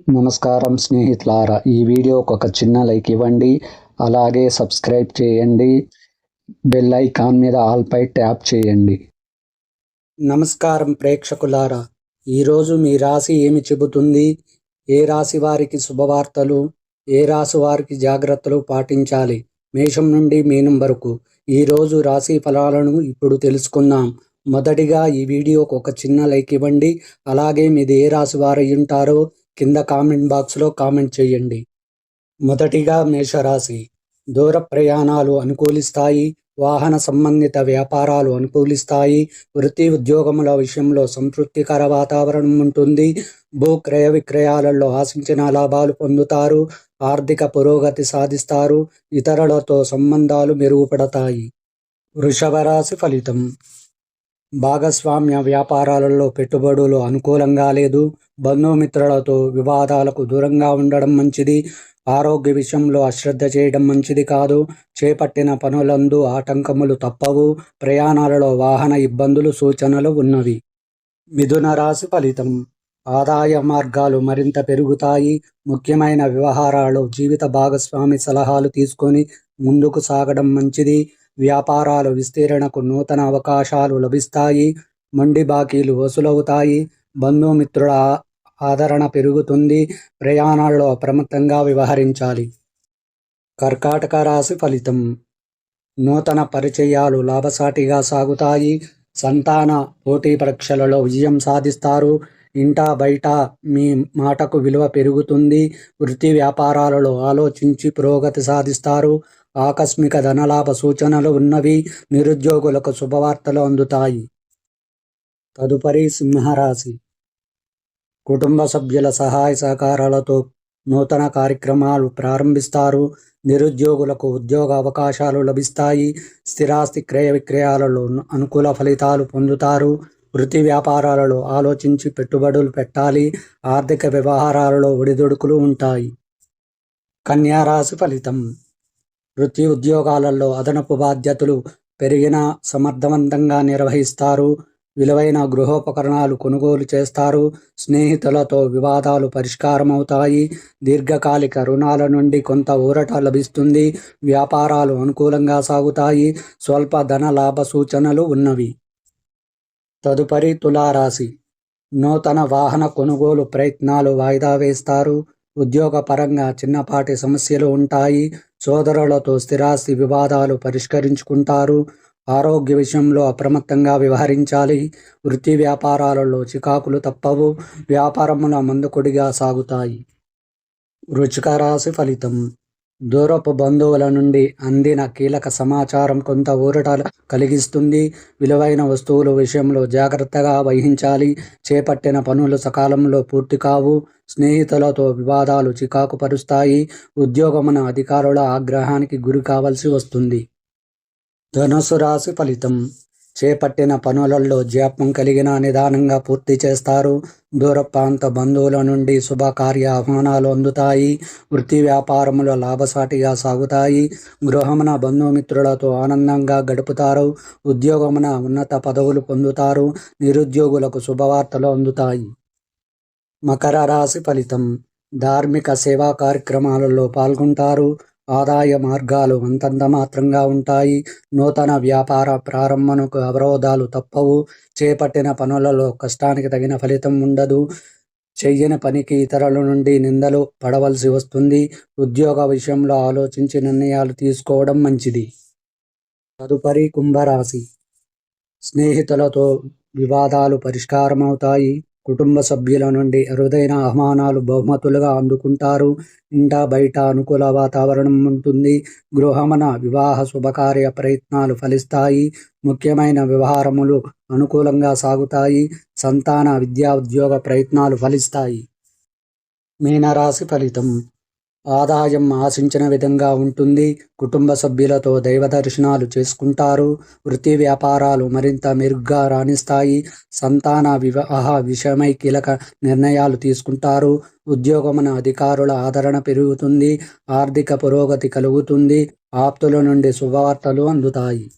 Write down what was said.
నమస్కారం స్నేహితులారా, ఈ వీడియోకి ఒక చిన్న లైక్ ఇవ్వండి. అలాగే సబ్స్క్రైబ్ చేయండి. బెల్ ఐకాన్ మీద ఆల్ పై ట్యాప్ చేయండి. నమస్కారం ప్రేక్షకులారా, ఈరోజు మీ రాశి ఏమి చెబుతుంది? ఏ రాశి వారికి శుభవార్తలు, ఏ రాశి వారికి జాగ్రత్తలు పాటించాలి? మేషం నుండి మీనం వరకు ఈరోజు రాశి ఫలాలను ఇప్పుడు తెలుసుకుందాం. మొదటిగా ఈ వీడియోకి ఒక చిన్న లైక్ ఇవ్వండి. అలాగే మీది ఏ రాశి వారు అయి ఉంటారో కింద కామెంట్ బాక్స్లో కామెంట్ చేయండి. మొదటిగా మేషరాశి. దూర ప్రయాణాలు అనుకూలిస్తాయి. వాహన సంబంధిత వ్యాపారాలు అనుకూలిస్తాయి. వృత్తి ఉద్యోగముల విషయంలో సంతృప్తికర వాతావరణం ఉంటుంది. భూ క్రయ విక్రయాలలో ఆశించిన లాభాలు పొందుతారు. ఆర్థిక పురోగతి సాధిస్తారు. ఇతరులతో సంబంధాలు మెరుగుపడతాయి. వృషభ రాశి ఫలితం. భాగస్వామ్య వ్యాపారాలలో పెట్టుబడులు అనుకూలంగా లేదు. బంధుమిత్రులతో వివాదాలకు దూరంగా ఉండడం మంచిది. ఆరోగ్య విషయంలో అశ్రద్ధ చేయడం మంచిది కాదు. చేపట్టిన పనులందు ఆటంకములు తప్పవు. ప్రయాణాలలో వాహన ఇబ్బందులు సూచనలు ఉన్నవి. మిథున రాశి ఫలితం. ఆదాయ మార్గాలు మరింత పెరుగుతాయి. ముఖ్యమైన వ్యవహారాలు జీవిత భాగస్వామి సలహాలు తీసుకొని ముందుకు సాగడం మంచిది. వ్యాపారాలు విస్తీరణకు నూతన అవకాశాలు లభిస్తాయి. మొండి బాకీలు వసూలవుతాయి. బంధుమిత్రుల ఆదరణ పెరుగుతుంది. ప్రయాణాల్లో అప్రమత్తంగా వ్యవహరించాలి. కర్కాటక రాశి ఫలితం. నూతన పరిచయాలు లాభసాటిగా సాగుతాయి. సంతాన పోటీ పరీక్షలలో విజయం సాధిస్తారు. ఇంటా బయట మీ మాటకు విలువ పెరుగుతుంది. వృత్తి వ్యాపారాలలో ఆలోచించి పురోగతి సాధిస్తారు. ఆకస్మిక ధనలాభ సూచనలు ఉన్నవి. నిరుద్యోగులకు శుభవార్తలు అందుతాయి. తదుపరి సింహరాశి. కుటుంబ సభ్యుల సహాయ సహకారాలతో నూతన కార్యక్రమాలు ప్రారంభిస్తారు. నిరుద్యోగులకు ఉద్యోగ అవకాశాలు లభిస్తాయి. స్థిరాస్తి క్రయ విక్రయాలలో అనుకూల ఫలితాలు పొందుతారు. వృత్తి వ్యాపారాలలో ఆలోచించి పెట్టుబడులు పెట్టాలి. ఆర్థిక వ్యవహారాలలో ఒడిదుడుకులు ఉంటాయి. కన్యా రాశి ఫలితం. వృత్తి ఉద్యోగాలలో అదనపు బాధ్యతలు పెరిగినా సమర్థవంతంగా నిర్వహిస్తారు. విలువైన గృహోపకరణాలు కొనుగోలు చేస్తారు. స్నేహితులతో వివాదాలు పరిష్కారమవుతాయి. దీర్ఘకాలిక రుణాల నుండి కొంత ఊరట లభిస్తుంది. వ్యాపారాలు అనుకూలంగా సాగుతాయి. స్వల్ప ధన లాభ సూచనలు ఉన్నవి. తదుపరి తులారాశి. నూతన వాహన కొనుగోలు ప్రయత్నాలు వాయిదా వేస్తారు. ఉద్యోగపరంగా చిన్నపాటి సమస్యలు ఉంటాయి. సోదరులతో స్థిరాస్తి వివాదాలు పరిష్కరించుకుంటారు. ఆరోగ్య విషయంలో అప్రమత్తంగా వ్యవహరించాలి. వృత్తి వ్యాపారాలలో చికాకులు తప్పవు. వ్యాపారముల మందకొడిగా సాగుతాయి. వృశ్చిక రాశి ఫలితం. దూరపు బంధువుల నుండి అందిన కీలక సమాచారం కొంత ఊరట కలిగిస్తుంది. విలువైన వస్తువుల విషయంలో జాగ్రత్తగా వహించాలి. చేపట్టిన పనులు సకాలంలో పూర్తి కావు. స్నేహితులతో వివాదాలు చికాకు పరుస్తాయి. ఉద్యోగమున అధికారుల ఆగ్రహానికి గురి కావాల్సి వస్తుంది. ధనుసు రాశి ఫలితం. చేపట్టిన పనులలో జాప్యం కలిగిన నిదానంగా పూర్తి చేస్తారు. దూర ప్రాంత బంధువుల నుండి శుభకార్య ఆహ్వానాలు అందుతాయి. వృత్తి వ్యాపారములు లాభసాటిగా సాగుతాయి. గృహమున బంధుమిత్రులతో ఆనందంగా గడుపుతారు. ఉద్యోగమున ఉన్నత పదవులు పొందుతారు. నిరుద్యోగులకు శుభవార్తలు అందుతాయి. మకర రాశి ఫలితం. ధార్మిక సేవా కార్యక్రమాలలో పాల్గొంటారు. ఆదాయ మార్గాలు అంతంత మాత్రంగా ఉంటాయి. నూతన వ్యాపార ప్రారంభమునకు అవరోధాలు తప్పవు. చేపట్టిన పనులలో కష్టానికి తగిన ఫలితం ఉండదు. చెయ్యని పనికి ఇతరుల నుండి నిందలు పడవలసి వస్తుంది. ఉద్యోగ విషయంలో ఆలోచించి నిర్ణయాలు తీసుకోవడం మంచిది. తదుపరి కుంభరాశి. స్నేహితులతో వివాదాలు పరిష్కారమవుతాయి. కుటుంబ సభ్యుల నుండి అరుదైన ఆహ్వానాలు బహుమతులుగా అందుకుంటారు. ఇంటా బయట అనుకూల వాతావరణం ఉంటుంది. గృహమున వివాహ శుభకార్య ప్రయత్నాలు ఫలిస్తాయి. ముఖ్యమైన వ్యవహారములు అనుకూలంగా సాగుతాయి. సంతాన విద్యా ఉద్యోగ ప్రయత్నాలు ఫలిస్తాయి. మీనరాశి ఫలితం. ఆదాయం ఆశించిన విధంగా ఉంటుంది. కుటుంబ సభ్యులతో దైవ దర్శనాలు చేసుకుంటారు. వృత్తి వ్యాపారాలు మరింత మెరుగ్గా రాణిస్తాయి. సంతాన వివాహ విషయమై కీలక నిర్ణయాలు తీసుకుంటారు. ఉద్యోగమున అధికారుల ఆదరణ పెరుగుతుంది. ఆర్థిక పురోగతి కలుగుతుంది. ఆప్తుల నుండి శుభవార్తలు అందుతాయి.